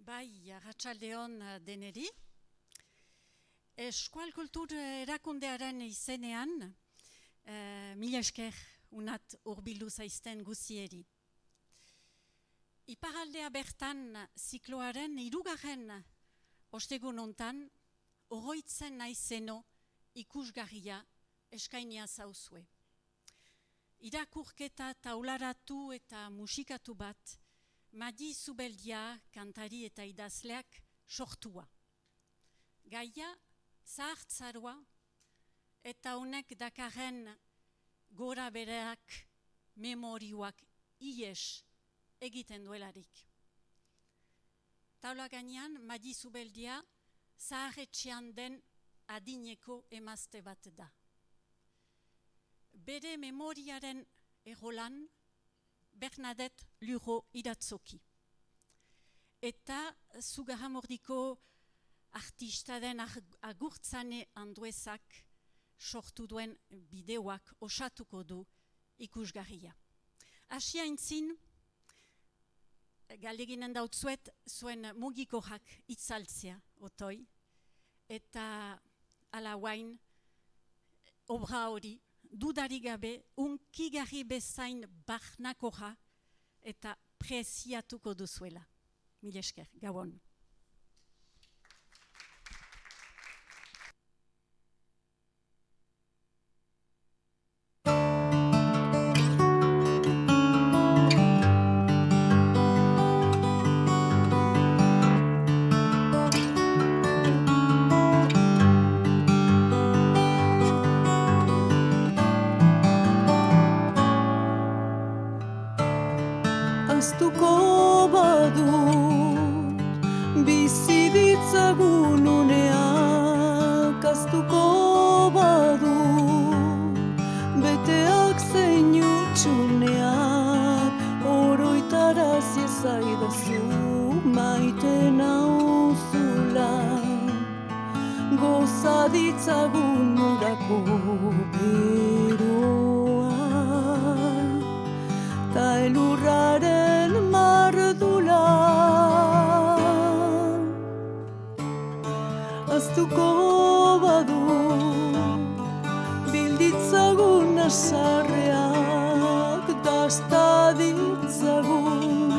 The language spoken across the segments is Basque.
Bai, arratsaldeon deneri. Eskual Kultur Erakundearen izenean, mila esker unat hurbildu zaizten guzieri. Iparraldea bertan zikloaren hirugarren ostegun hontan, oroitzen naizeno ikusgarria eskainia zauzue. Irakurketa taularatu eta musikatu bat, Madi Zubeldia kantari eta idazleak sortua. Gaia zahartzaroa eta honek dakarren gora bereak memorioak ies egiten duelarik. Taula gainean Madi Zubeldia zaharretxean den adineko emazte bat da. Bere memoriaren errolan Bernadette Luro idatzoki. Eta Zugarramurdiko artista den Agurtzane Anduezak sortu duen bideoak osatuko du ikusgarria. Asia intzin, galdeginen dautzuet zuen mugikorak itzaltzea otoi, eta alauain obra hori dudarik gabe, unkigarri bezain barnakoja eta preziatuko duzuela. Mila esker, gauon. Aztuko badut bizi ditzagun uneak, aztuko badut beteak zein utxuneak, oroitarazi ezaidazu maite nauzula, goza ditzagun urako beroa ta elurraren mardula. Aztuko badu bilditzagun asarreak, dasta ditzagun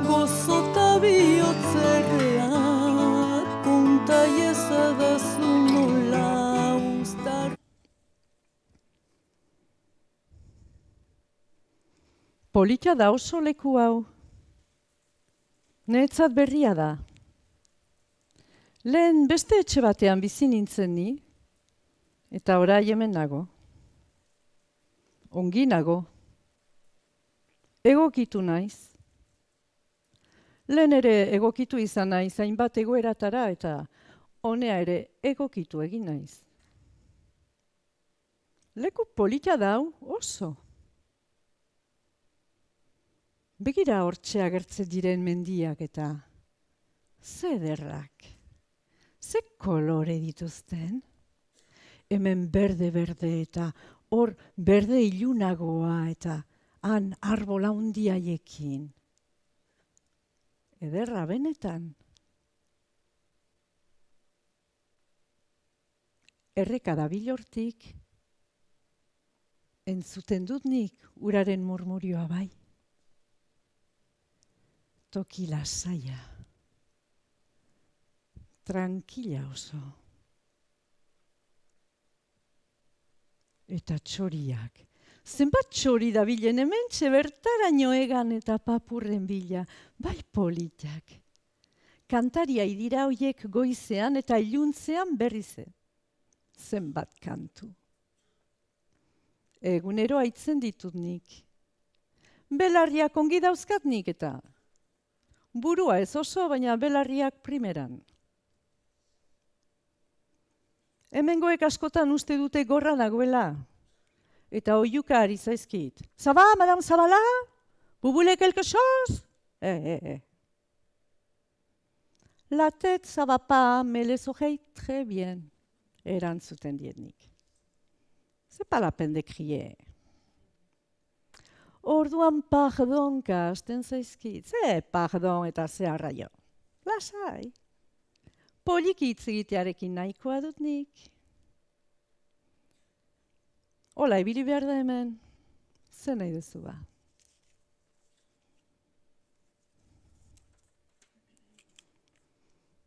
gozota bihotzerreak, konta iezadazu nola ustar. Polita da oso leku hau. Netzat berria da. Lehen beste etxe batean bizi nintzen ni, eta orai hemen nago. Ongi nago. Egokitu naiz. Lehen ere egokitu izan naiz hainbat egoeratara eta honea ere egokitu egin naiz. Leku polita da hau oso. Begira hortxe agertzen diren mendiak eta ze ederrak, ze kolore dituzten. Hemen berde-berde eta hor berde ilunagoa eta han arbola hundiaiekin. Ederra benetan. Erreka dabil hortik, entzuten dut nik uraren murmurioa bai. Toki lasaia, tranquila oso. Eta txoriak. Zenbat txori dabilen hementxe bertaraino egan eta papurren bila, bai politak. Kantaria dira hoiek goizean eta iluntzean berrize. Zenbat kantu. Egunero aitzen ditut nik. Belarriak ongi dauzkat nik eta. Burua ez oso, baina belarriak primeran. Hemengoek askotan uste dute gorra dagoela. Eta oiuka ari zaizkit. Ça va, madame Zabala? Vous voulez quelque chose? La tête, ça va pas, mais les oreilles, très bien. Erantzuten dietnik. C'est pas la peine de crier. Orduan pardonka hasten zaizkit. Ze pardon eta ze arraio. lasai. Poliki hitz egitearekin nahikoa dut nik. Hola, ibili behar da hemen. Zer nahi duzu ba?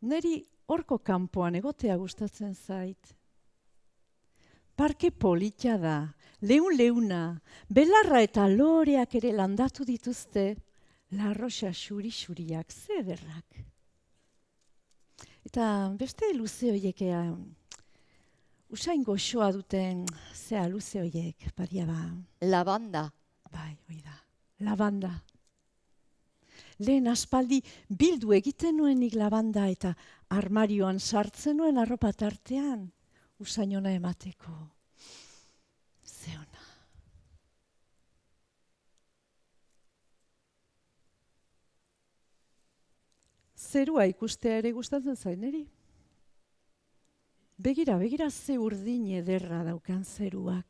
Neri horko kanpoan egotea gustatzen zait. Parke polita da, leuna, belarra eta loreak ere landatu dituzte, larroxa xuri-xuriak, zederrak. Eta beste luze horiek, usain goxoa duten, zea luze horiek, badia ba. Lavanda. Bai, hoi da, lavanda. Lehen aspaldi bildu egiten nuenik lavanda eta armarioan sartzen nuen arropa tartean, usain ona emateko. Ze ona. Zerua ikustea ere gustatzen zaineri. Begira ze urdin ederra daukan zeruak.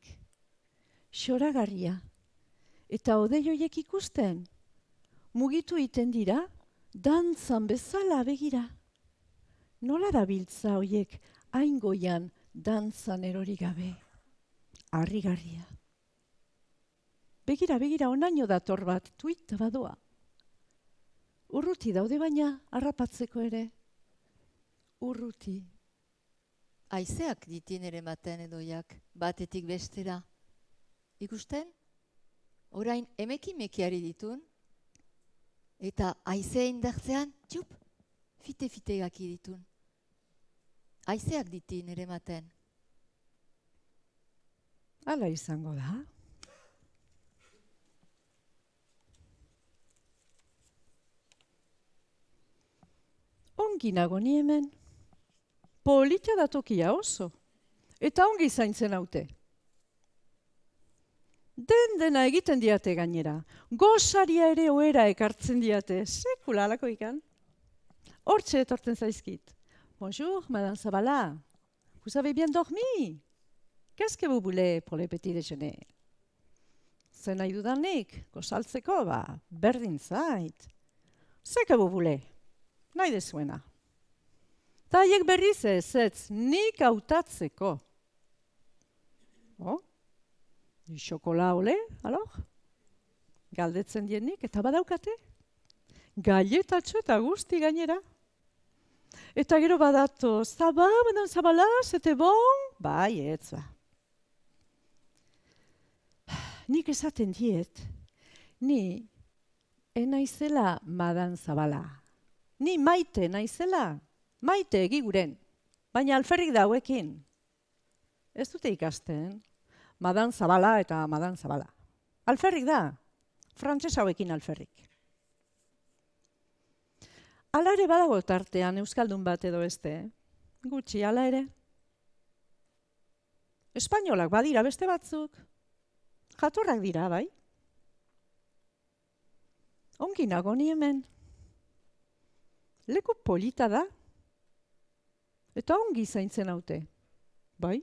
Xoragarria. Eta hodei horiek ikusten, mugitu iten dira, dantzan bezala begira. Nola da biltza horiek hain goian dantzan erori gabe. Harrigarria. Begira, onaino dator bat, tuita badoa. Urruti daude baina, harrapatzeko ere. Urruti. Haizeak ditin ere maten edoiak, batetik bestera. Ikusten? Orain emeki-mekiari ditun, eta haizea indartzean, txup, fite-fite gaki ditun. Haizeak ditin ere maten. Hala izango da. Ongi nago ni hemen. Polita da tokia oso. Eta ongi zaintzen haute. Dena egiten diate gainera. Gozaria ere ohera ekartzen diate. Sekula alako ikan. Hortxe etortzen zaizkit. Bonjour, Madame Zabala. Vous avez bien dormi? Qu'est-ce que vous voulez pour le petit déjeuner? Zer nahi dudanik, gozaltzeko, ba, berdin zait. Zer que vous voulez? Nahi dezuena. Ta haiek berriz ez, nik hautatzeko. Du chocolat au lait, alors? Galdetzen dienik, eta badaukate? Gailetatxo eta guzti gainera. Eta gero badato, zaba, Madame Zabala, c'était bon? Bai, ez ba. Nik esaten diet, ni naizela Madame Zabala. Ni maite naizela, maite egiguren, baina alferrik dauekin. Ez dute ikasten, Madame Zabala eta Madame Zabala. Alferrik da, frantses hauekin alferrik. Hala ere badago tartean euskaldun bat edo beste, gutxi hala ere. Espainolak badira beste batzuk, jatorrak dira, bai? Ongi nago ni hemen. Leku polita da, eta ongi zaintzen haute, bai?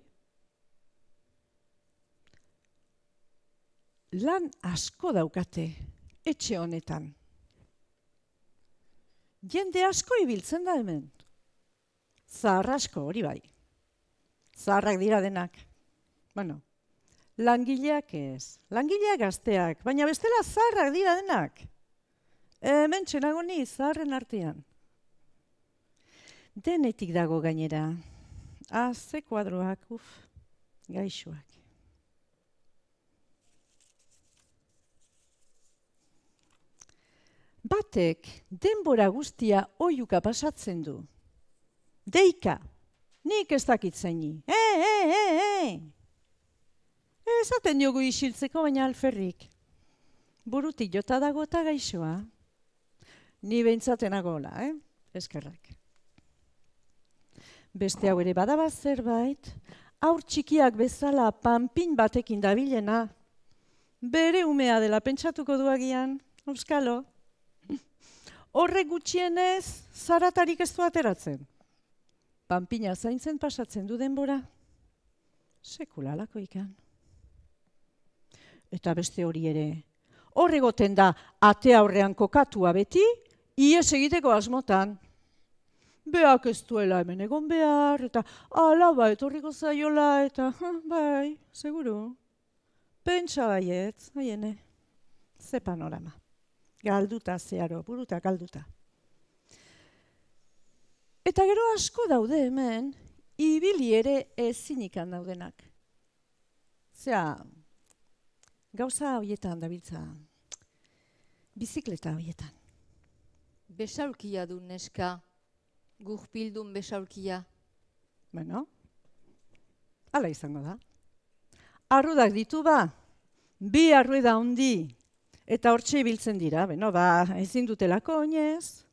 Lan asko daukate, etxe honetan. Jende asko ibiltzen da hemen. Zahar asko hori bai. Zaharrak dira denak. Bueno, langileak ez. Langileak gazteak, baina bestela zaharrak dira denak. Hemen txenago ni zaharren artean. Denetik dago gainera. Ze kuadroak, gaixoak. Batek denbora guztia oiuka pasatzen du. Deika, nik ez dakit zeini. Esaten diogu isiltzeko baina alferrik. Burutik jota dago eta gaixoa. Ni behintzatenago hola, eskerrak. Beste hau ere badaba zerbait, haur txikiak bezala panpin batekin dabilena. Bere umea dela pentsatuko duagian, euskalo. Horrek gutxienez, zaratarik ez du ateratzen. Panpina zaintzen pasatzen du denbora. Sekula alako ikan. Eta beste hori ere, horregoten da ate aurrean kokatua beti, ies egiteko asmotan. beak ez duela hemen egon behar, eta alaba etorriko zaiola, eta bai, seguru. Pentsa baietz, haiene, ze panorama. Galduta zeharo, buruta galduta. Eta gero asko daude hemen, ibili ere ezinikan daudenak. Zea, gauza horietan dabiltza, bizikleta horietan. Besaulkia du neska, gurpildun besaulkia. Bueno, hala izango da. Arrudak ditu ba, bi arrueda handi, eta hortxe ibiltzen dira, ezin dutelako oinez.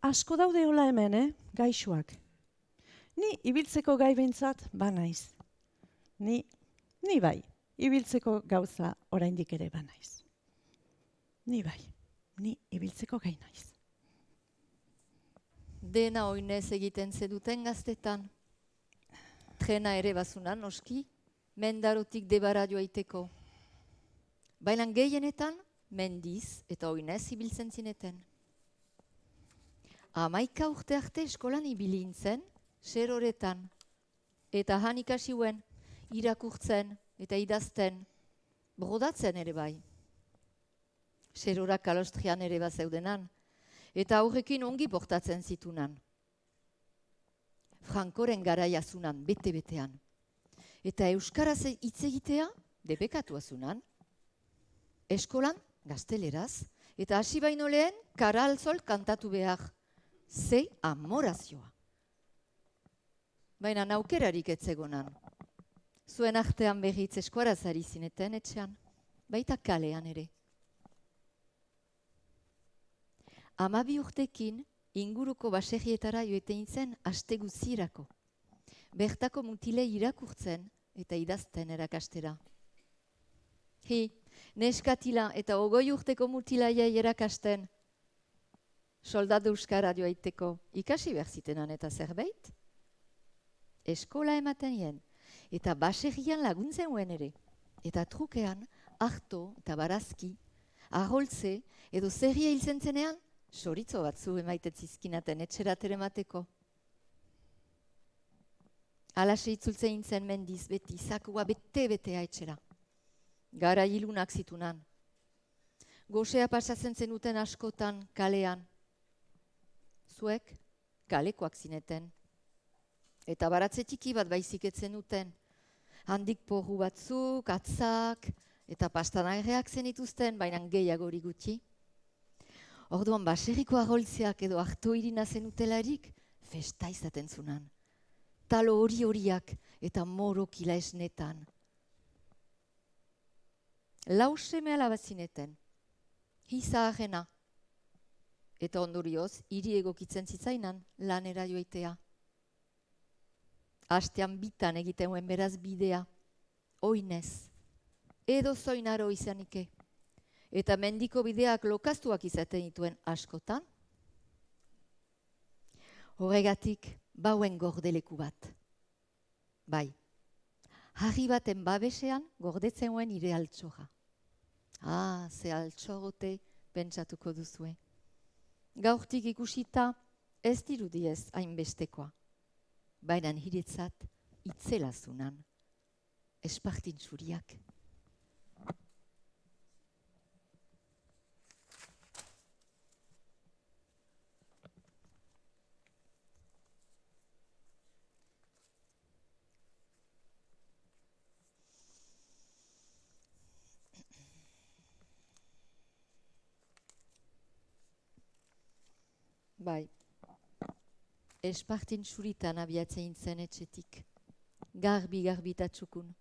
Asko daude hola hemen, gaixoak. Ni ibiltzeko gai behintzat banaiz. Ni bai, ibiltzeko gauza oraindik ere banaiz. Ni bai, ni ibiltzeko gai naiz. Dena oinez egiten zeduten gaztetan. Trena ere bazunan, noski, mendarotik debara joaiteko. Baina gehienetan, mendiz eta oinez ibiltzen zineten. 11 urte arte eskolan ibili nintzen, ser horretan. Eta han ikasiuen, irakurtzen eta idazten, brodatzen ere bai. Serorak kalostrian ere bazeudenan, eta aurrekin ongi portatzen zitunan. Frankoren garaia zunan, bete-betean. Eta euskaraz hitz egitea, debekatua zunan. Eskolan, gazteleraz, eta hasi baino lehen, karalzol kantatu behar. Ze amorazioa. Baina naukerarik etzegonan. Zuen artean berriz eskuaraz ari zineten etxean, baita kalean ere. 12 urtekin inguruko baserrietara joetein zen aste guzirako. Bertako mutile irakurtzen eta idazten erakastera. Neskatila eta 20 urteko mutilaiai erakasten. Soldadu euskara joaiteko ikasi behar zitenan eta zerbait. Eskola ematen jen, eta baserrian laguntzen uen ere. Eta trukean, arto eta barazki, aholtze edo zerria hiltzen zenean, soritzo batzu emaitet zizkinaten etxeratere mateko. Alaxe itzultzen nintzen mendiz beti, zakua bete-betea etxera. Gara hilunak zitunan. Gosea pasatzen zenuten askotan kalean. Zuek kalekoak zineten. Eta baratze txiki bat baizik etzen duten. Handik porru batzuk, atzak, eta pastanagreak zenituzten, baina gehiagori gutxi. Orduan baserriko aholtzeak edo hartu irina zenutelarik, festa izaten zunan. Talo horiak eta morokila esnetan. Lau seme alaba zineten, hizaharena. Eta ondorioz, hiri egokitzen zitzainan lanera joitea. Astean bitan egiten uen beraz bidea, oinez, edo zoinaro izanike. Eta mendiko bideak lokaztuak izaten dituen askotan. Horregatik, bauen gordeleku bat. Bai, harri baten babesean gordetzen uen ire altxorra. Ze altxorrote pentsatuko duzue. Gaurtik ikusita ez dirudiez hainbestekoa. Baina hiretzat itzela zunan. Espartin txuriak. Bai, espartin txuritan abiatzen zen etxetik, garbi tatxukun.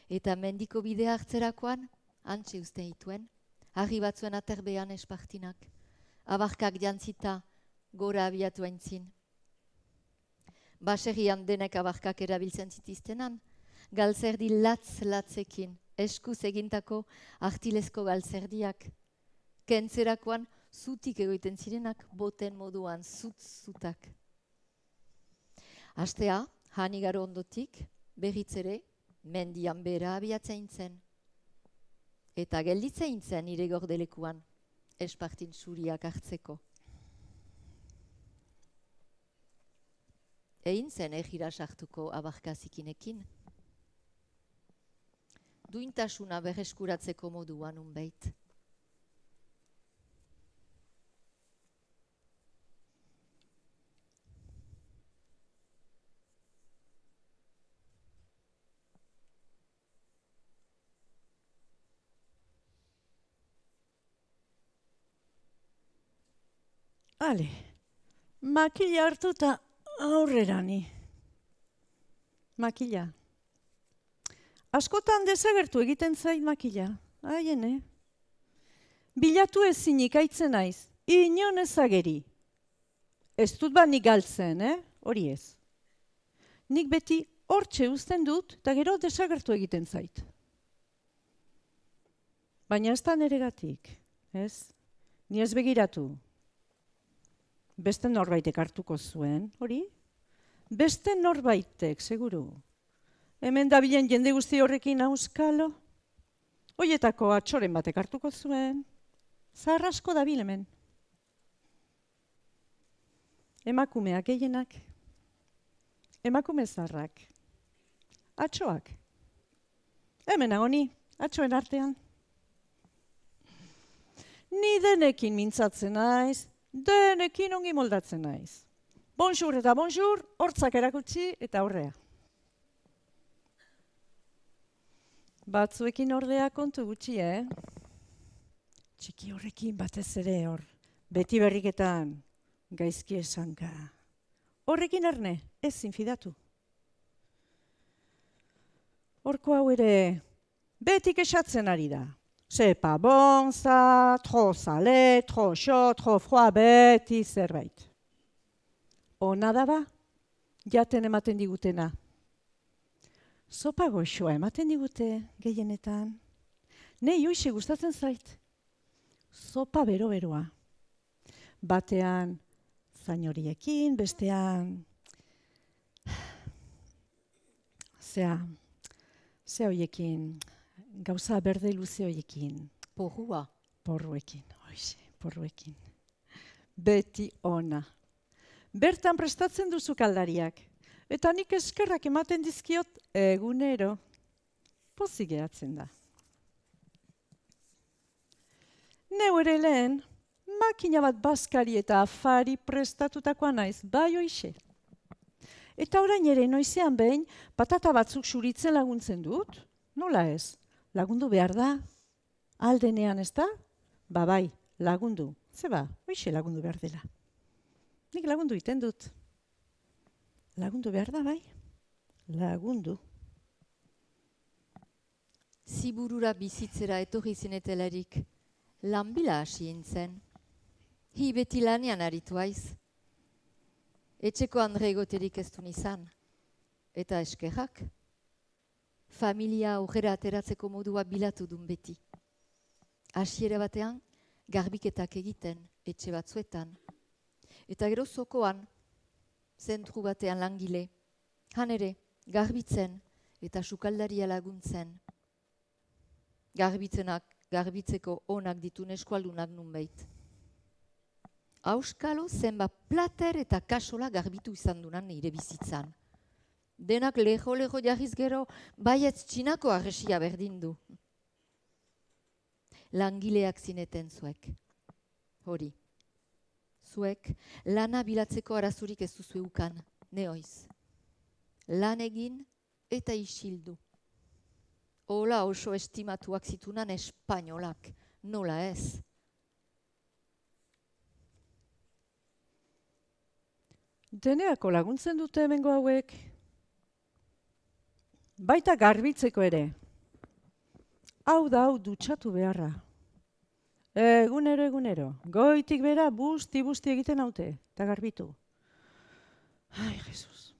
Eta mendiko bidea hartzerakoan, hantxe usten dituen, harri batzuen aterbean espartinak, abarkak jantzita gora abiatu aintzin. Baserrian denek abarkak erabiltzen zitiztenan, galtzerdi latz-latzekin, eskuz egintako artilezko galtzerdiak. Kentzerakoan, zutik egoiten zirenak, boten moduan, zut-zutak. Astea, hanigaro ondotik, berriz ere, mendian bera abiatzen zen. Eta gelditzen zen nire gordelekuan, espartin txuriak hartzeko. Egin zen egira sartuko abarkazikinekin. Duintasuna berreskuratzeko moduan unbait. Ale, makila hartu eta aurrera ni. Makila. Askotan desagertu egiten zait makila. Aiene. Bilatu ezinik aitzen naiz. Inon ezageri. Ez dut nik galtzen, hori ez. Nik beti hortxe uzten dut eta gero desagertu egiten zait. Baina ez da neregatik, ez? Ni ez begiratu. Beste norbaitek hartuko zuen, hori? Beste norbaitek, seguru. Hemen dabilen jende guzti horrekin auskalo. Hoietako atxoren batek hartuko zuen. Zahar asko dabil hemen. Emakumeak gehienak. Emakume zaharrak. Atxoak. Hemen agoni, atxoen artean. Ni denekin mintzatzen naiz. Denekin ongi moldatzen naiz. Bonjour eta bonjour, hortzak erakutsi eta aurrea. Batzuekin ordea kontu gutxi, Txiki horrekin batez ere hor. Beti berriketan, gaizki esanka. Horrekin erne, ez zinfidatu. Horko hau ere, beti kexatzen ari da. C'est pas bon ça, trop salé, trop chaud, trop froid, beti zerbait. Ona da ba, jaten ematen digutena. Sopa goxoa ematen digute, gehienetan. Nei hoxe gustatzen zait. Sopa bero-beroa. Batean zainoriekin, bestean... Zea hoiekin... Gauza berde luze hoiekin. Porrua. Porruekin, hoxe, porruekin. Beti ona. Bertan prestatzen duzu kaldariak. Eta nik eskerrak ematen dizkiot egunero. Pozik geratzen da. Neu ere lehen, makina bat bazkari eta afari prestatutakoa naiz, bai hoxe. Eta orain ere noizean behin, patata batzuk xuritzen laguntzen dut. Nola ez? Lagundu behar da, aldenean ez da? Ba bai, lagundu. Zeba, hoxe lagundu behar dela. Nik lagundu iten dut. Lagundu behar da, bai? Lagundu. Ziburura bizitzera etorri zinetelarik, lanbila hasi intzen. Hi beti lanean aritu aiz. Etxeko andre egoterik ez dun izan. Eta eskerrak. Familia aurrera ateratzeko modua bilatu dun beti. Hasiera batean, garbiketak egiten, etxe batzuetan. Eta gero zokoan, zentru batean langile. Han ere, garbitzen eta sukaldaria laguntzen. Garbitzeko onak ditun eskualdunak nunbait. Auskalo zenba plater eta kasola garbitu izan dunan nire bizitzan. Denak leho jarriz gero, baietz txinako arresia berdin du. Langileak zineten zuek. Hori. Zuek lana bilatzeko arazurik ez duzu ukan, neoiz. Lan egin eta isildu. Ola oso estimatuak zitunan espainolak, nola ez. Deneako laguntzen dute hemengo hauek. Baita garbitzeko ere. Hau da hau dutxatu beharra. Egunero. Goitik bera busti egiten haute. Eta garbitu. Ai, Jesus.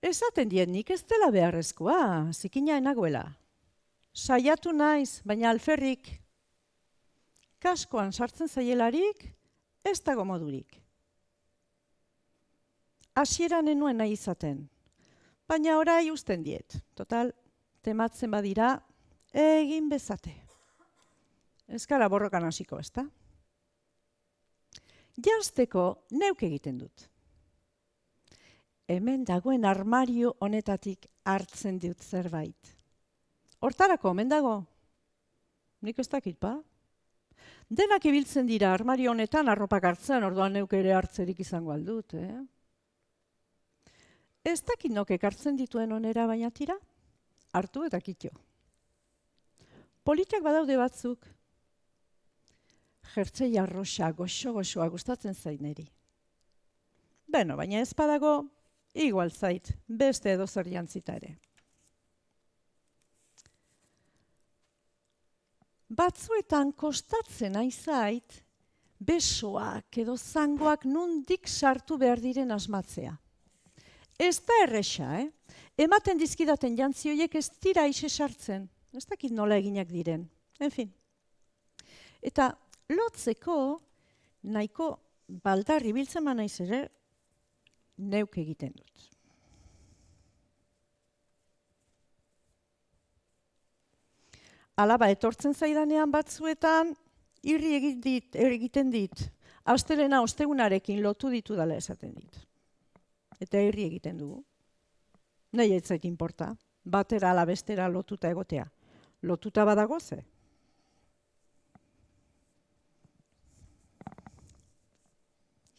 Esaten dien nik ez dela beharrezkoa. Zikina enagoela. Saiatu naiz, baina alferrik. Kaskoan sartzen zaielarik, ez dago modurik. Hasieran enuen nahi izaten. Baina orai uzten diet. Total, tematzen badira, egin bezate. Ez gara borrokan hasiko, ezta? Janzteko neuk egiten dut. hemen dagoen armario honetatik hartzen dut zerbait. Hortarako, omen dago. Nik ez dakit, ba? Denak ibiltzen dira armario honetan arropak hartzen, orduan neuk ere hartzerik izango aldut, Ez dakit nok ekartzen dituen onera baina tira, hartu eta kitxo. Politak badaude batzuk, jertzei arroxa, goxo-goxoa gustatzen zaineri. Beno, baina ez badago, igual zait, beste edozer jantzita ere. Batzuetan kostatzen aizait, besoak edo zangoak nundik sartu behar diren asmatzea. Ez da erresa, Ematen dizkidaten jantzi horiek ez dira aixe sartzen. Ez dakit nola eginak diren. En fin. Eta lotzeko, nahiko baldarri biltzen naiz ere, neuk egiten dut. Alaba etortzen zaidanean batzuetan, irri egiten dit. Astelena ostegunarekin lotu ditu dela esaten dit. Eta irri egiten dugu. Nahi ez zait inporta. Batera ala bestera lotuta egotea. Lotuta badago ze.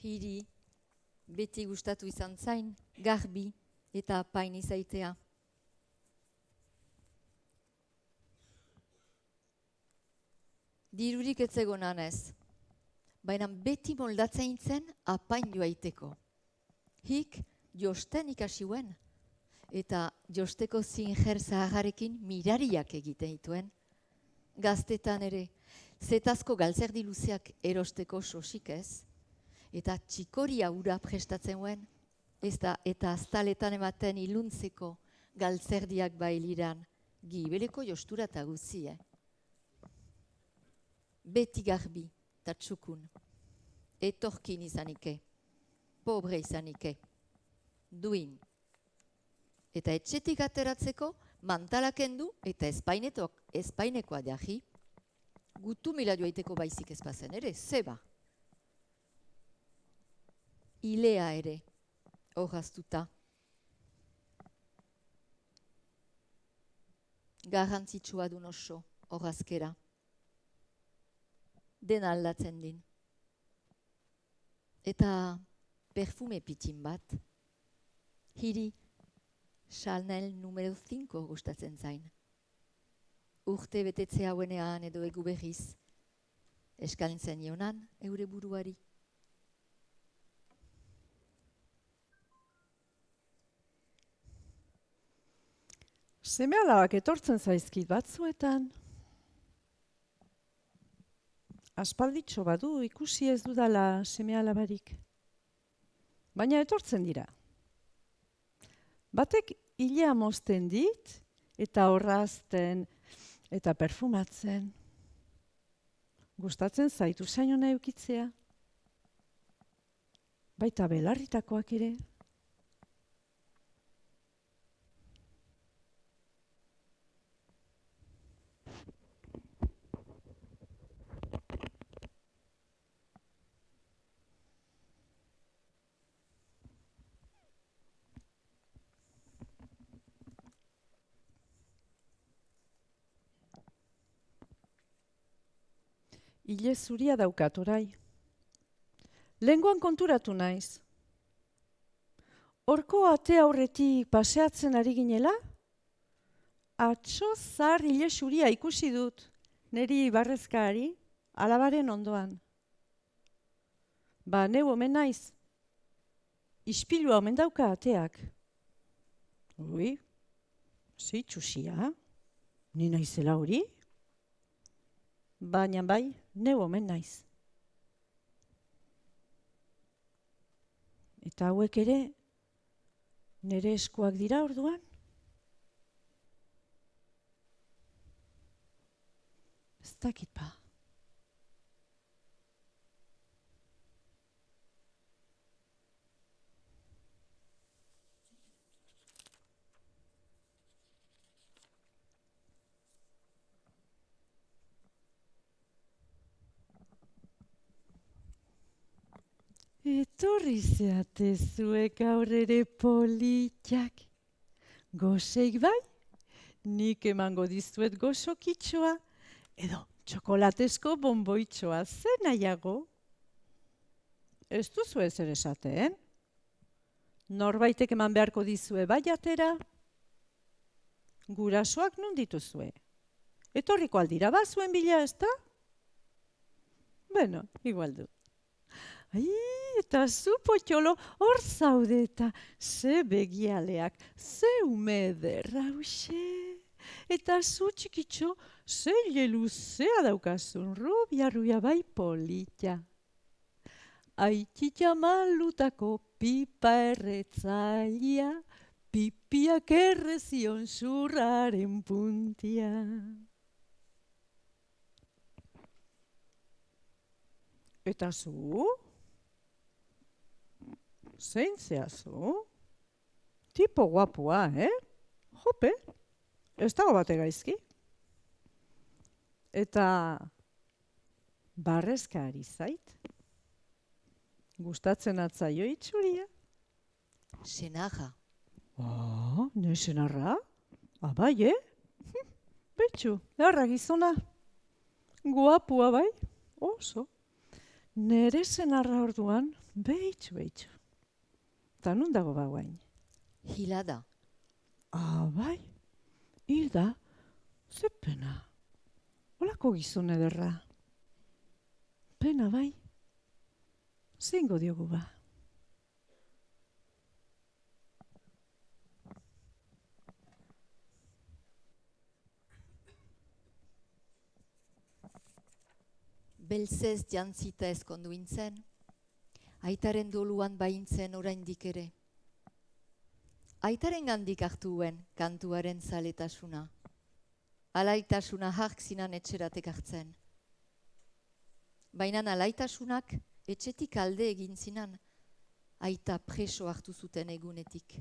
Hiri, beti gustatu izan zain, garbi eta apain izaitea. Dirurik ez zegonan ez, baina beti moldatzen zen apain joaiteko. Hik josten ikasiuen, eta josteko zinger zahagarekin mirariak egiten dituen. Gaztetan ere, zetazko galtzerdi luzeak erosteko sosik ez, eta txikoria ura prestatzen zuen, eta aztaletan ematen iluntzeko galtzerdiak bailiran, gibeleko jostura eta guzi, Beti garbi, eta txukun, etorkin izanike, pobre izanike, duin. Eta etxetik ateratzeko mantalak endu eta espainekoa diahi, gutu mila joaiteko baizik ezpazen ere, zeba. Ilea ere, horaztuta. Garrantzitsua dun oso, horazkera. Den aldatzen din. Eta perfume pitin bat, hiri Chanel numero 5 gustatzen zain. Urte betetze hauenean edo egu berriz, eskaintzen jonan eure buruari. Seme-alabak etortzen zaizkit batzuetan. Aspalditxo badu ikusi ez dudala seme-alabarik. Baina etortzen dira. Batek hilea mozten dit, eta orrazten, eta perfumatzen. Gustatzen zaitu zainona eukitzea. Baita belarritakoak ere. Ile zuria daukat orai. Lehengoan konturatu naiz. Horko ate aurretik paseatzen ari ginela, atzo zar ile zuria ikusi dut, neri barrezkari, alabaren ondoan. Ba, neu omen naiz. Ispilua omen dauka ateak. Ui, txusia, ni naizela hori? Baina bai, neu omen naiz. Eta hauek ere, nere eskuak dira orduan? Ez dakit ba. Etorri zeate zuek gaur ere politak. Goseik bai, nik emango dizuet gosokitxoa, edo txokolatezko bonboitxoa, ze nahiago? Ez duzu ezer esaten? Norbaitek eman beharko dizue bai atera? Gurasoak non dituzue? Etorriko aldira bazuen bila, ez da? Beno, igual du. Ai, eta zu potxolo hor zaude eta ze begialeak, ze ume ederra hauxe. Eta zu txikitxo, ze luzea daukazun, rubia bai polita. Aitita malutako pipa erretzailea, pipiak errezion zurraren puntia. Eta zu? Zein zehazu? Tipo guapua, Jope, ez dago bate gaizki. Eta barrezka ari zait? Gustatzen atzaio itxuria? Senarra. Ne senarra? Bai, Betxu, beharra gizona. Guapua bai, oso. Nere senarra orduan, behitxu. Ta nun dago guain? Hilada. Bai, hilda, ze pena. Olako gizon ederra. Pena bai, zeingo diogu ba. Belzez jantzita ezkondu intzen, aitaren doluan baintzen oraindik ere. Aitaren gandik hartuen kantuaren zaletasuna. Alaitasuna hark zinan etxeratek hartzen. Baina alaitasunak etxetik alde egin zinan, aita preso hartu zuten egunetik.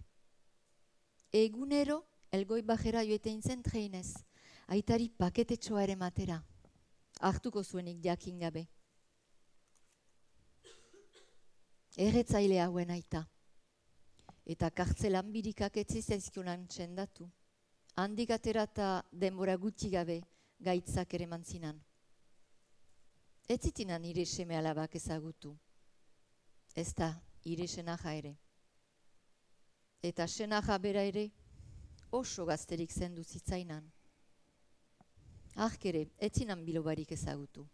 Egunero, elgoi bajera joetein zen treinez, aitari paketetxoa ere matera. Hartuko zuenik jakin gabe. Erretzaile hauen aita. Eta kartzelan birikak etzizaizkionan txendatu. Handik atera eta denbora gutxi gabe gaitzak ere mantzinan. Ez zitinan ire seme alabak ezagutu. Ez da ire senaja ere. Eta senaja bera ere oso gazterik zendu zitzainan. Ere, ez zinan bilobarik ezagutu.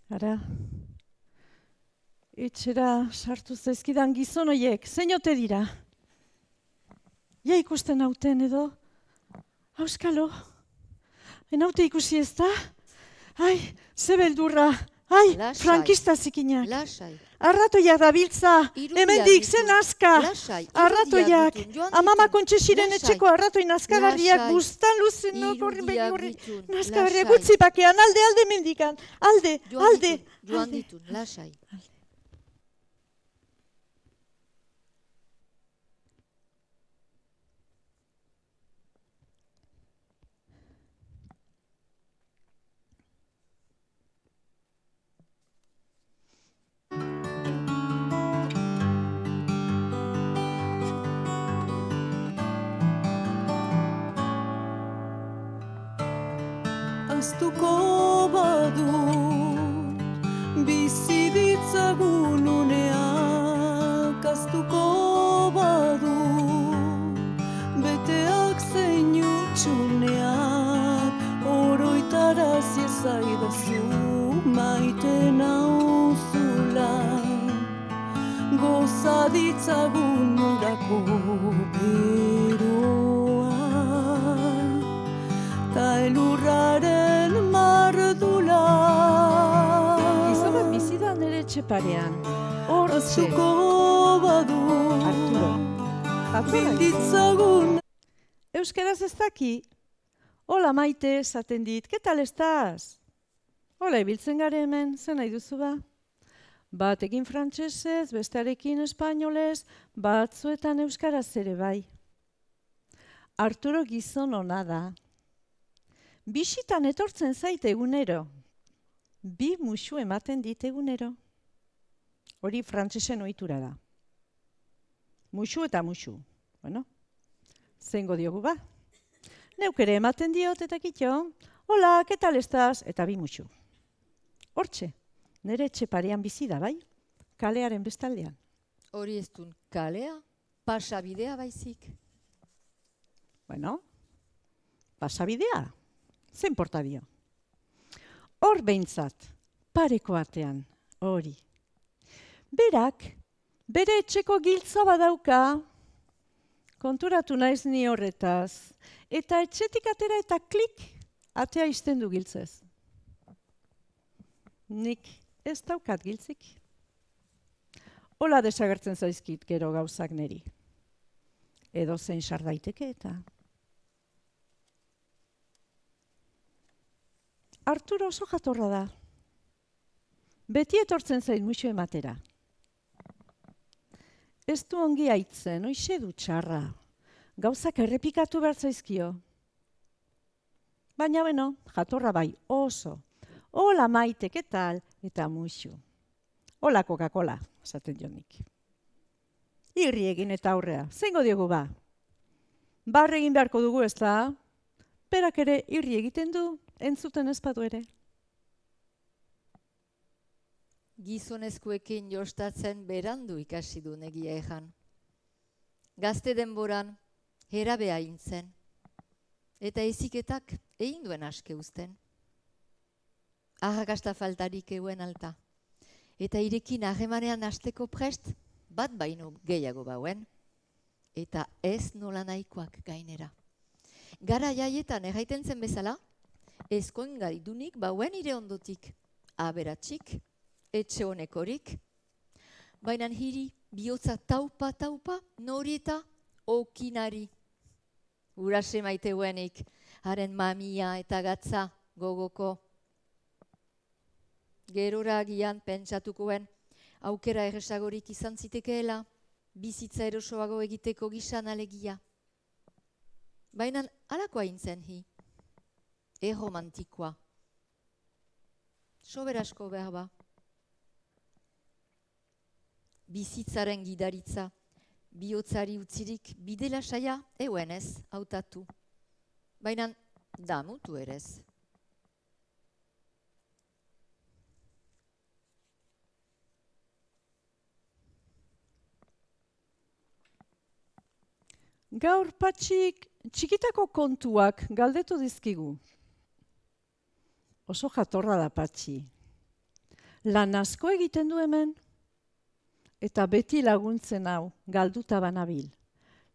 Ara, etxera sartu zaizkidan gizon hoiek, zein ote dira? Ja ikusten hauten edo? Auskalo, enaute ikusi ez da? Ai, ze beldurra, ai, Lasai. frankista zikinak. Lasai. Arratoiak dabiltza, hemendik zen aska. Lasai, Arratoiak, irudiak ditun, amama joan kontxesiren Lasai. etxeko arratoi nazkagarriak Lasai. bustan luzen nokorri Irudiak begurri. ditun, Nazkagarriak lasai. utzi bakean, alde mendikan, alde. Joan ditun, lasai. Aztuko badut bizi ditzagun uneak, aztuko badut beteak zein utxuneak, oroitarazi ezaidazu maite nauzula, goza ditzagun urako beroa, ta elurraren mardula. Gizon bat bizidan nire etxeparean. Hortxe, Aztuko badu Arturo. bilditzagun. Euskaraz ez daki? Hola maite, esaten dit, ¿qué tal estás? Hola, ibiltzen gare hemen, zen nahi duzu ba? Batekin frantsesez, bestearekin espainolez, batzuetan euskaraz ere bai. Arturo gizon ona da. Bisitan etortzen zait egunero. 2 musu ematen dit egunero. Hori frantsesen ohitura da. Musu eta musu. Bueno, zengo diogu ba? Neuk ere ematen diot eta kitxo. Hola, ¿qué tal estás? Eta 2 musu. Hortxe, nire etxe parean bizi da, bai? Kalearen bestaldean. Hori ez dun kalea, pasabidea baizik. Bueno, pasabidea. Zein porta dio? Hor behintzat, pareko batean, hori. Berak, bere etxeko giltza badauka, konturatu naiz ni horretaz, eta etxetik atera eta klik, atea izten du giltzez. Nik ez daukat giltzik. Hola desagertzen zaizkit gero gauzak neri. Edo zein sar daiteke eta. Arturo oso jatorra da. Beti etortzen zait musu ematera. Ez du ongi aitzen, hoixe du txarra. Gauzak errepikatu behar zaizkio. Baina beno, jatorra bai oso. Hola Maite, ¿qué tal? Eta musu. Hola Coca-Cola, esaten jonik. Irri egin eta aurrea, zengo diogu ba? Barre egin beharko dugu ez da? Berak ere irri egiten du, entzuten ezpadu ere. Gizonezkoekin jostatzen berandu ikasi du negia ejan. Gazte denboran, herabea intzen. Eta eziketak egin duen aske uzten. Arrakasta faltarik euen alta. Eta irekin harremanean hasteko prest, bat baino gehiago bauen. Eta ez nola nahikoak gainera. Gara jaietan erraiten zen bezala, ezkoin gaidunik bauen ire ondotik. Aberatxik, etxe honekorik. Baina hiri bihotza taupa, nori eta okinari. Urase maiteuenik, haren mamia eta gatza gogoko. Gerora agian pentsatukoen, aukera erresagorik izan zitekeela, bizitza erosoago egiteko gisan alegia. Baina alakoa intzen hi, erromantikoa. Soberasko behar ba. Bizitzaren gidaritza, bihotzari utzirik bidela saia euen ez hautatu. Baina damutu erez. Gaur patxik txikitako kontuak galdetu dizkigu. Oso jatorra da patxi. Lan asko egiten du hemen, eta beti laguntzen hau galduta banabil.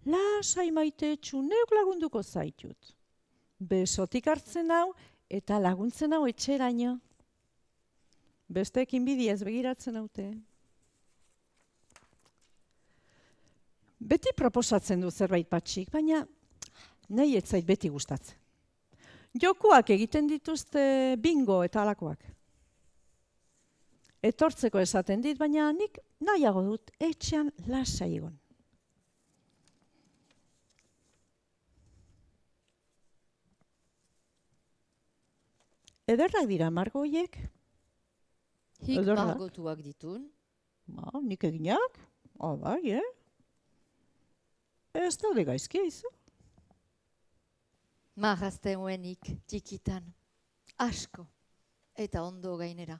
Lasai Maite, neuk lagunduko zaitut. Besotik hartzen hau eta laguntzen hau etxeraino. Besteekin bidiez begiratzen haute. Beti proposatzen du zerbait patxik, baina nahi ez zait beti gustatzen. Jokuak egiten dituzte bingo eta alakoak. Etortzeko esaten dit, baina nik nahiago dut etxean lasai egon. Ederrak dira margoiek. Hik Ederrak. margotuak ditun. Nik eginak? Bai, Ez daude gaizki izu. Marrazten huenik txikitan. Asko. Eta ondo gainera.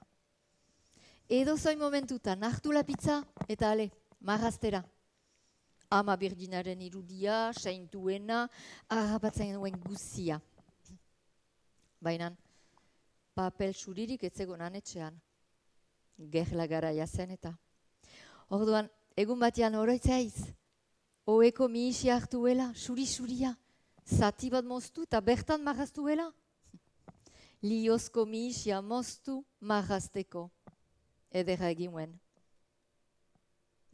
Edo zoin momentutan hartu lapitza eta ale, marraztera. Ama Birginaren irudia, saintuena, harrapatzen duen guzia. Baina, papel suririk etzegonan etxean. Gerla garaia zen eta. Orduan, egun batean oroitzaiz. Oeko mihisi hartuela, suri-suria. Zati bat moztu eta bertan marraztuela. Liozko mihisia moztu marrazteko. Ederra eginuen.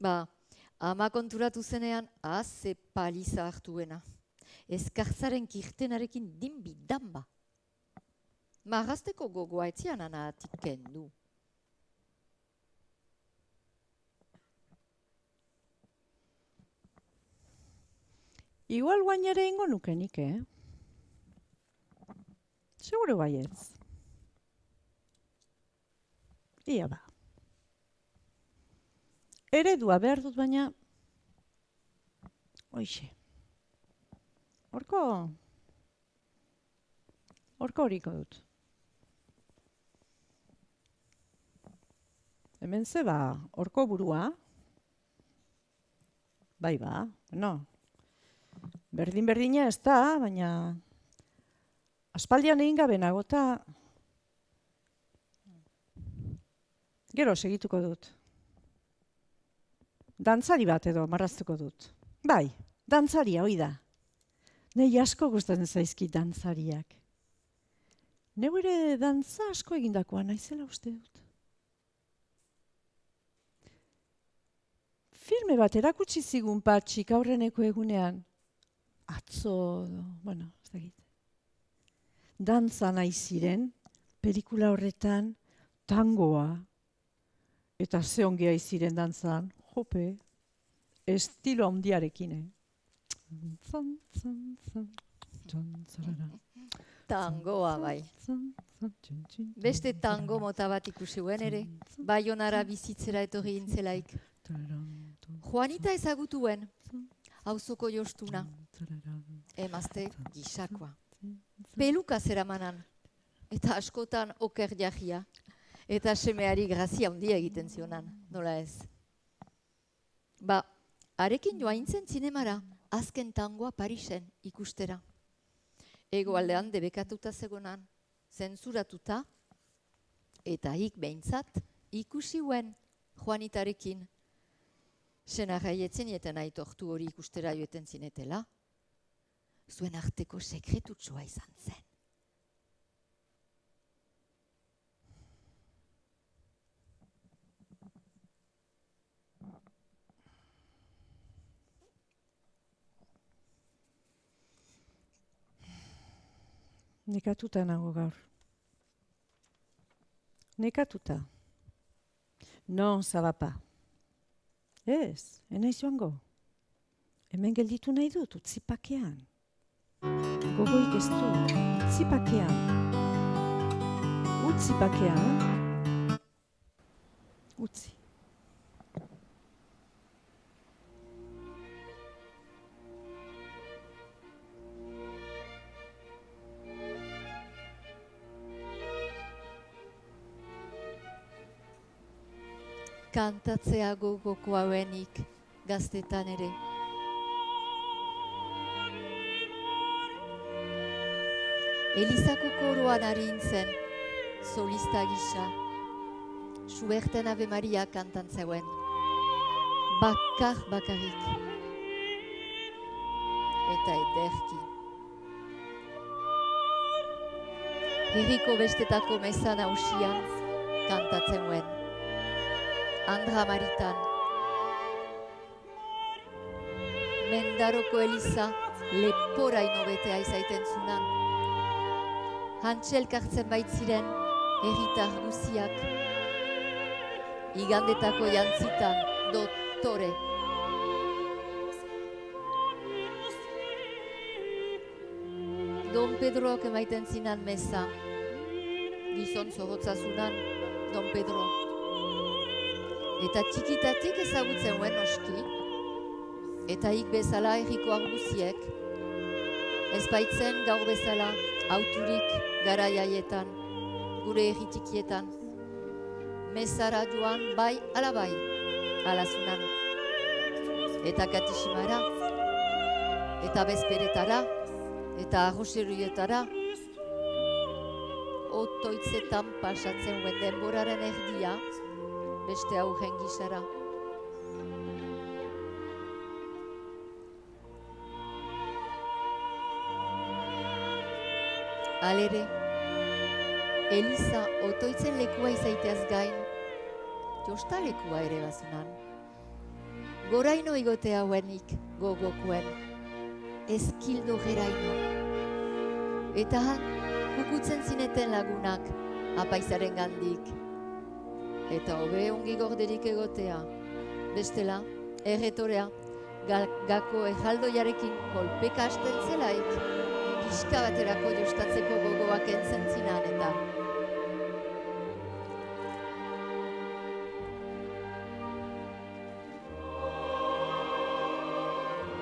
Ama konturatu zenean, ze paliza hartuena. Ezkartzaren kirtenarekin dinbi damba. Marrazteko gogoa etzian anatik kendu. Igual guain ere ingo nukenik, Seguro baietz. Ia ba. Eredua behar dut baina, hoixe. Horko horiko dut. Hemen zeba, horko burua. Bai ba, no. Berdin-berdina ez da, baina aspaldian egin gabe nagota. Gero segituko dut. Dantzari bat edo marraztuko dut. Bai, dantzaria, hoi da. Nei asko gustatzen zaizkit dantzariak. Neu ere dantza asko egindakoa naizela uste dut. Filme bat erakutsi zigun Patxik aurreneko egunean. Atzo, bueno, ez dakit. Dantza nahi ziren, pelikula horretan, tangoa. Eta ze ongia iziren dantzan, jope, estilo handiarekin, Tangoa, bai. Beste tango mota bat ikusuen ere, Baionara bizitzera etorri intzelaik. Juanita ezagutuen, auzoko jostuna, emazte gisakoa. Peluka zeramanan, eta askotan oker jahia, eta semeari grazia handia egiten zionan, nola ez. Ba, arekin joaintzen zinemara, azken tangoa Parisen ikustera. Hegoaldean debekatuta zegonan, zentzuratuta, eta hik behintzat ikusiuen Juanitarekin. Senarraietzen eten aitortu hori ikustera joeten zinetela, zuen arteko sekretutsua izan zen. Nekatuta nago gaur. Nekatuta. No, zabapa. Ez, enaiz joango. Hemen gelditu nahi dut, utzi pakean. Gogoik ez du, utzi pakean. Utzi pakean. Utzi. Kantatzea gogoko hauenik gaztetan ere. Elizako koroan ari nintzen, solista gisa. Schuberten Ave Maria kantantzeuen. Bakarrik. Eta ederki. Herriko bestetako meza nausian kantatzen uen. Andra Maritan. Mendaroko Eliza leporaino betea izaiten zunan. Hantxelkartzen baitziren herritar guziak. Igandetako jantzitan doktore. Don Pedroak emaiten zinan meza. Gizon zorrotza zunan Don Pedro. Eta txikitatik ezagutzen uen oski, eta hik bezala herriko arguziek, ez baitzen gaur bezala auturik garaiaietan, gure herritikietan, mezara joan bai alabai, alazunan, eta katisimara, eta bezperetara, eta arroseruietara, otoitzetan pasatzen uen denboraren erdia, beste aurren gisara. Alere, Eliza otoitzen lekua izaiteaz gain, jostalekua ere bazunan. Goraino igote hauenik gogokuen, ezkildo geraino. Eta han, kukutzen zineten lagunak, apaizaren gandik. Eta hobe ongi gorderik egotea, bestela, erretorea, Gako ejaldoiarekin kolpeka hasten zelaik, pixka baterako jostatzeko gogoak entzen zinan eta.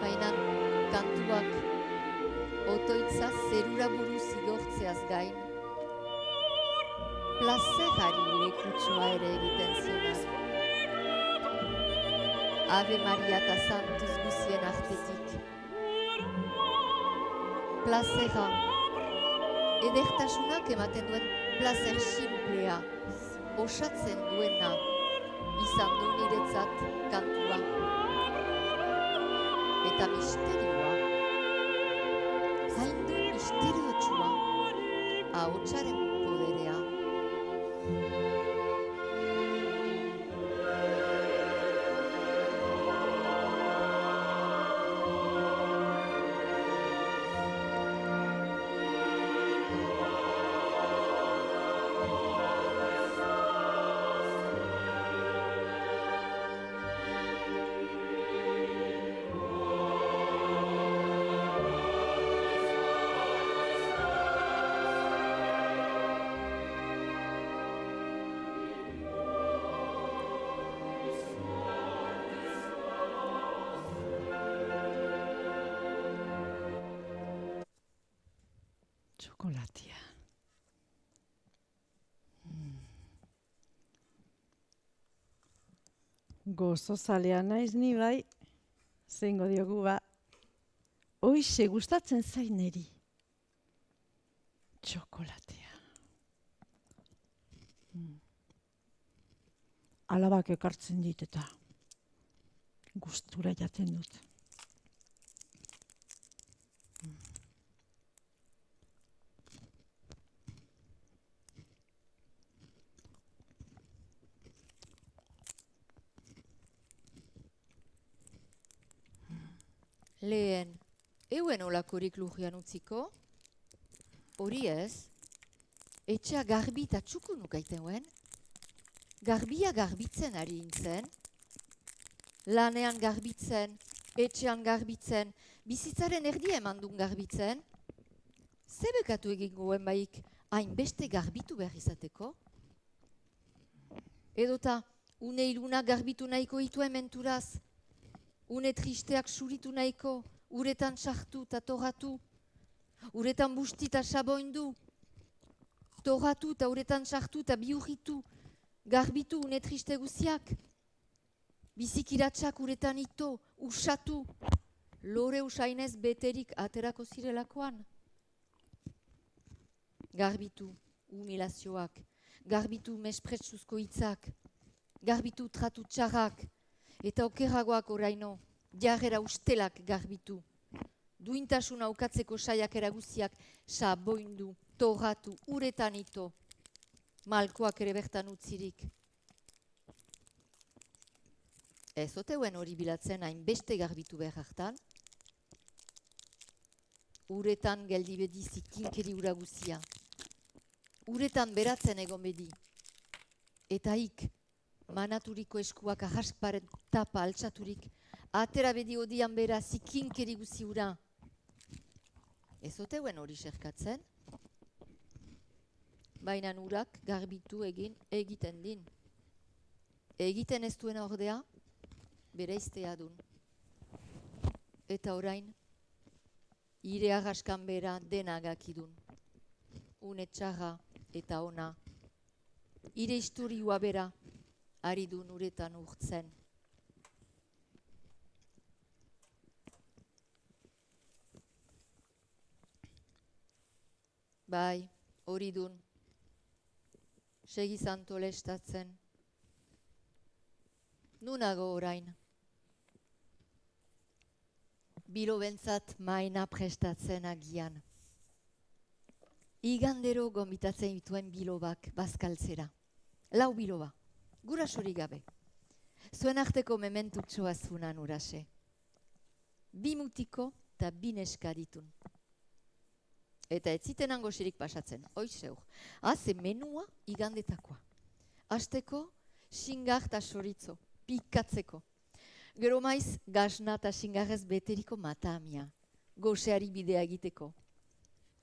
Baina kantuak otoitza zerura buruz igortzeaz gain, plazerari lekutsua ere egiten zionak. Ave Maria eta Santuz guzien artetik. Plazera, edertasunak ematen duen plazer simplea, osatzen duena, izan du niretzat kantua. Eta misterioa, zain du misteriotsua, ahotsaren poderea. Txokolatia. Gozo zalea naiz ni bai, zeingo diogu ba, hoize gustatzen zain neri. Txokolatia. Alabak ekartzen dit eta gustura jaten dut. Lehen, euen olakorik lujian utziko, hori ez, etxea garbi eta txukun ukaitenuen, garbia garbitzen ari intzen, lanean garbitzen, etxean garbitzen, bizitzaren erdia emandun garbitzen, zebekatu egingoen baik hainbeste garbitu behar izateko? Edota, une iluna garbitu nahiko ituen menturaz, une tristeak suritu nahiko, uretan sartu eta torratu, uretan busti eta saboindu, torratu eta uretan sartu eta biurritu, garbitu une triste guziak, bizikiratsak uretan ito, usatu, lore usainez beterik aterako zirelakoan. Garbitu humilazioak, garbitu mespretsuzko hitzak, garbitu tratu txarrak, eta okerragoak oraino, jarrera ustelak garbitu. Duintasuna ukatzeko saiak eraguziak saboindu, torratu, uretan ito. Malkoak ere bertan utzirik. Ez oteuen hori bilatzen hainbeste garbitu behar hartan. Uretan geldi bedi zikinkeri ura guzia. Uretan beratzen egon bedi. Eta ik, manaturiko eskuak ahasparen tapa altsaturik, atera bedi odian bera zikinkeri guzi ura. Ez oteuen hori serkatzen, baina urak garbitu egiten din. Egiten ez duena ordea, bere iztea dun. Eta orain, ire ahaskan bera dena gakidun. Une txarra eta ona. Ire historiua bera, ari du uretan urtzen. Bai, hori dun. Segizan tolestatzen. Nunago orain. Bilo bentzat maina prestatzen agian. Igandero gombitatzen dituen bilobak bazkaltzera. Lau biloba. Gurasori gabe. Zuen arteko mementutxoa zunan urase. Bi mutiko eta bi neska ditun. Eta ez ziten angosirik pasatzen, oizeur. Haze menua igandetakoa. Azteko, xingar eta soritzo, pikatzeko. Gero maiz, gasna eta xingarrez beteriko matamia, goseari bidea egiteko.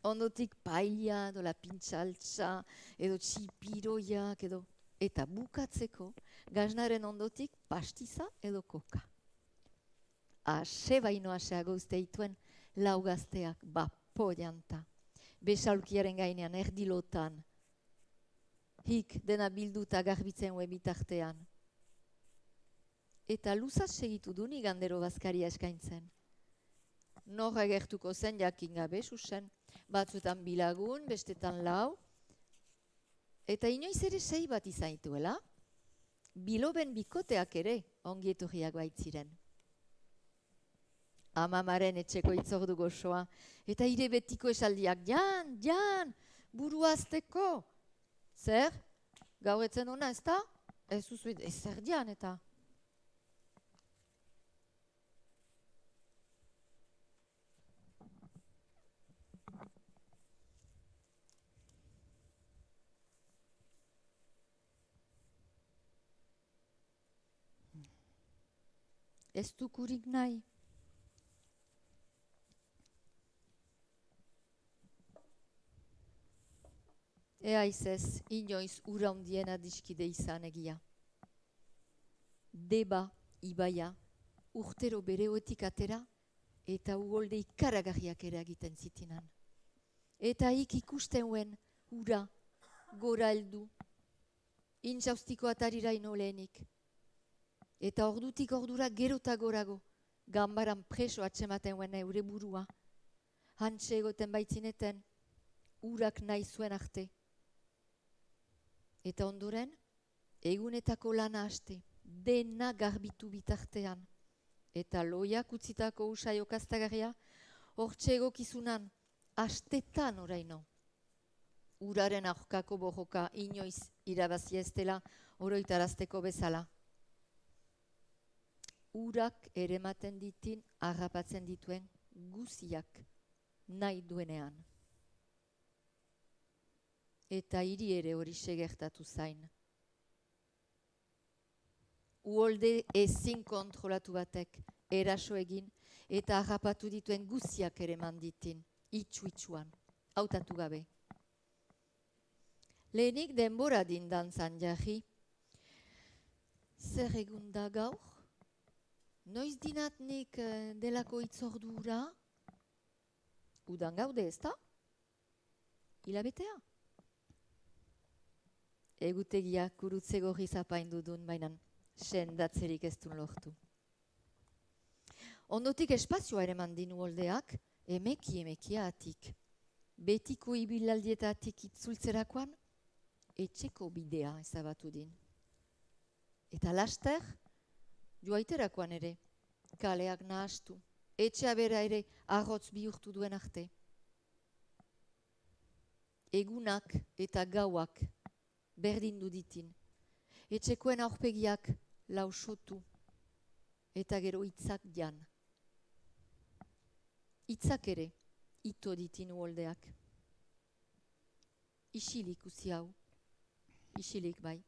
Ondotik paella, edo lapintxaltza, edo txipiroiak, edo... Eta bukatzeko, gasnaren ondotik pastiza edo koka. Ase baino aseago uste dituen lau gazteak, bapoianta, besalkiaren gainean, erdilotan, hik dena bilduta garbitzen hue bitartean. Eta luzaz segitu du ni gandero bazkaria eskaintzen. Nor agertuko zen jakin gabe zuzen, batzuetan bilagun, bestetan lau, eta inoiz ere sei bat izaituela, biloben bikoteak ere ongi etorriak baitziren. Amamaren etxeko itzordu gozoa, eta ire betiko esaldiak, jan, burua azteko. Zer? Gaur etzen ona, ez da? Ez zuzuit, ez zer jan, eta... Ez dukurik nahi. Ea izez, inoiz ura hundien adiskide izan egia. Deba, ibaia, urtero bereoetik atera, eta ugolde ikaragarriak ere egiten zitinan. Eta ikusten huen, ura, gora heldu, intxaustiko atarira ino lehenik. Eta ordutik ordura gero eta gorago, gambaran preso atsematen huen eure burua. Hantxe egoten baitzineten, urak nahi zuen arte. Eta ondoren, egunetako lana haste, dena garbitu bitartean. Eta loiak utzitako usai okaztagarria, hortxe egokizunan, hastetan oraino. Uraren aurkako bojoka inoiz irabazi ez dela oroitarazteko bezala. Urak erematen ditin harrapatzen dituen guziak nahi duenean. Eta hiri ere hori gertatu zain. Uholde ezin kontrolatu batek eraso egin eta harrapatu dituen guziak ereman ditin, itxu-itxuan, hautatu gabe. Lehenik denbora dindan zan jarri, zer egun da gaur? Noiz dinatnik delako itzordura? Udan gaude ez da? Hilabetea? Egutegia kurutze gorri zapaindu dun, bainan sendatzerik ez dun lortu. Ondotik espazioa ere mandin uholdeak, emeki atik. Betiko ibilaldietatik itzultzerakoan, etxeko bidea ezabatu din. Eta laster, joaiterakoan ere, kaleak nahastu, etxea bera ere arrotz bihurtu duen arte. Egunak eta gauak berdindu ditin, etxekoen aurpegiak lausotu, eta gero hitzak jan. Hitzak ere, ito ditin uholdeak. Isilik uzi hau, isilik bai.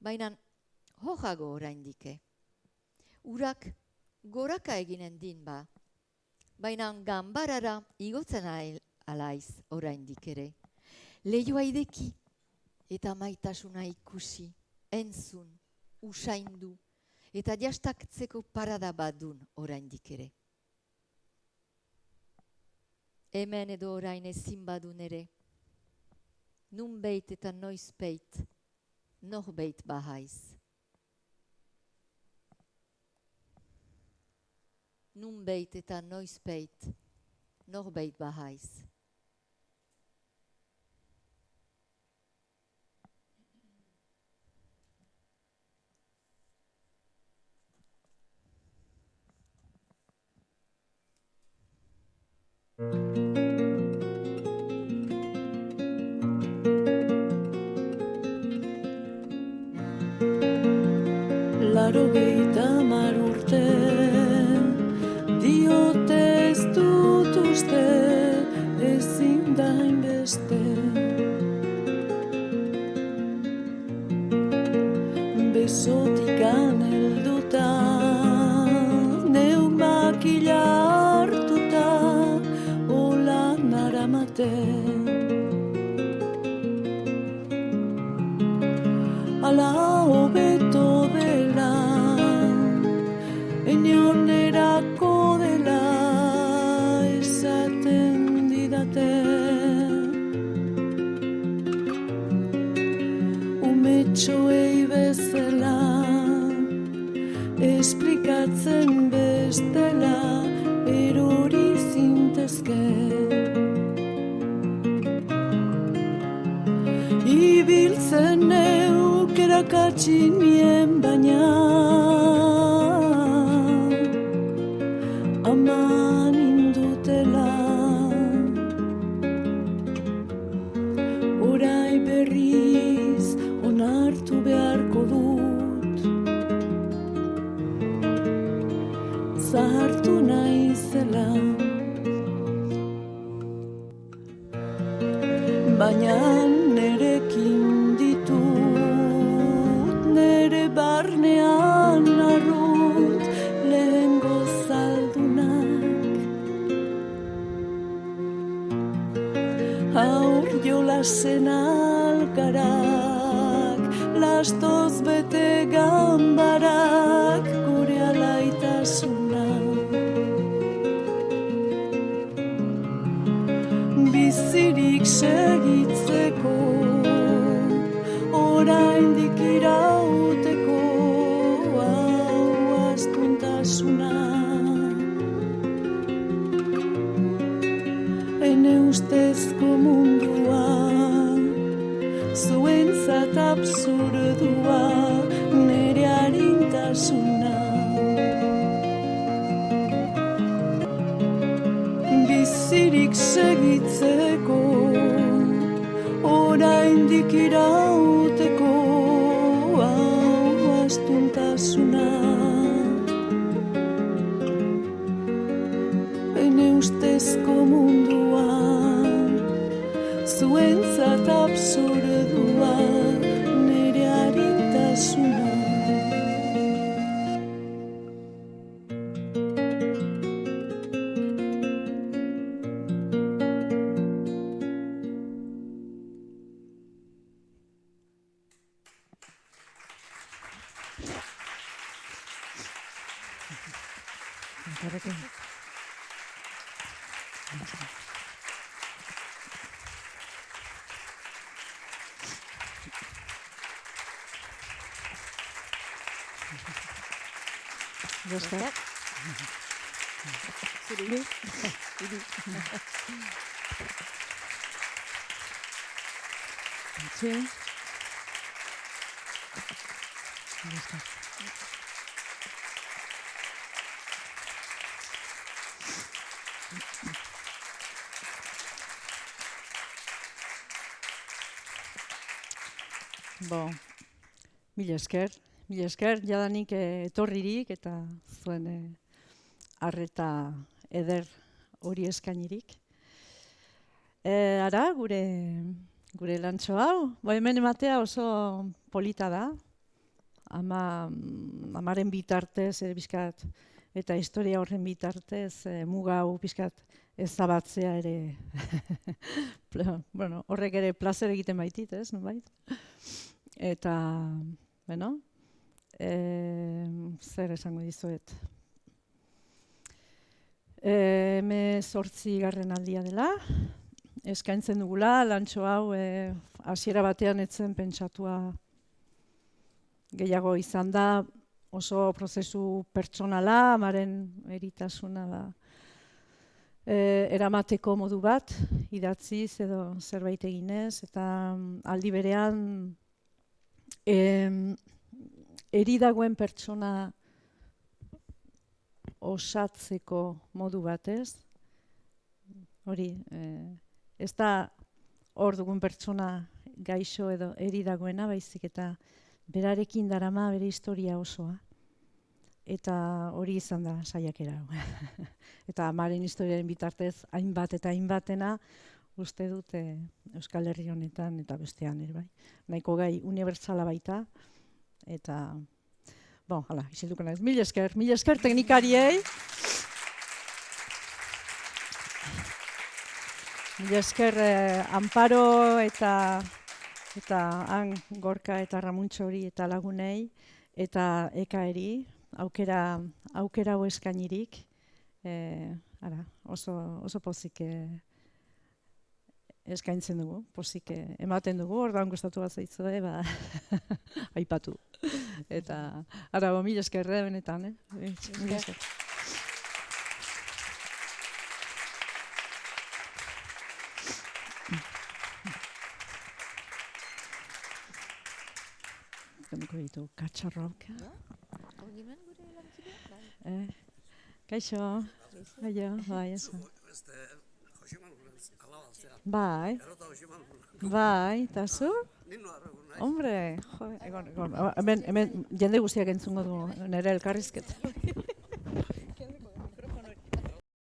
Bainan, hojago oraindike. Urak goraka eginen din ba. Bainan ganbarara igotzen alaiz oraindik ere. Leioa ideki eta maitasuna ikusi, entzun, usaindu, eta jastaktzeko parada badun oraindik ere. Hemen edo orain ezin badun ere, nunbeit eta noizbeit, norbeit bahaiz. Nunbeit eta noizbeit, norbeit bahaiz. Laurogeita hamar urte, diote ez dut uste, ezin da hainbeste. besotikan helduta, neuk makila hartuta, hola naramaten. Ala hobeto dela, inonerako dela, esaten didate. Umetxoei bezala, esplikatzen bestela, erori zintezke. Ibiltzen neuk erakatsi nien baina, aman indutela. Orai berriz onartu beharko dut, zahartu naizela. Baina nerekin ditut, nere barnean arrut, lehengo zaldunak. Haur jolasen alkarak, lastoz bete gambarak, gure alaitasuna. Bizirik segitzeko, oraindik irauteko, hau astuntasuna. Ene ustezko mundua, zuentzat absurdua, nere arintasuna. Bizirik segitzeko, oraindik irauteko, hau astuntasuna. Ene ustezko mundua, zuentzat absurdua, nere arintasuna. Bo, mila esker, jadanik etorririk eta zuen arreta eder hori eskainirik. Ara, gure lantxo hau, hemen ematea oso polita da, amaren bitartez, bizkat, eta historia horren bitartez, muga hau bizkat ezabatzea ere, bueno, horrek ere plazer egiten baitit, ez, nonbait? Eta, bueno, zer esango dizuet. 18. aldia dela, eskaintzen dugula, lantxo hau hasiera batean etzen pentsatua gehiago izan da, oso prozesu pertsonala, amaren eritasuna da, eramateko modu bat, idatziz edo zerbait eginez, eta aldi berean eri dagoen pertsona osatzeko modu batez. Hori, ez da hor dugun pertsona gaixo edo eri dagoena, baizik eta berarekin darama bere historia osoa. Eta hori izan da saiakera. Eta amaren historiaren bitartez hainbat eta hainbatena uste dut Euskal Herri honetan eta bestean ere bai. Nahiko gai unibertsala baita Eta, bon, hala, isilduko naiz. Mila esker teknikariei. Mila esker Amparo eta han Gorka eta Ramuntxori eta lagunei, eta ekaeri, aukera hau eskainirik. Oso pozik eskaintzen dugu, pozik ematen dugu, orduan gustatu bat zaitzue, aipatu. Eta, mila esker benetan, mila esker. Kenduko ditu katxarrok. Kaixo, bai, eso. Bai, eta zu? Hombre, hemen jende guztiak entzungo du nire elkarrizketa.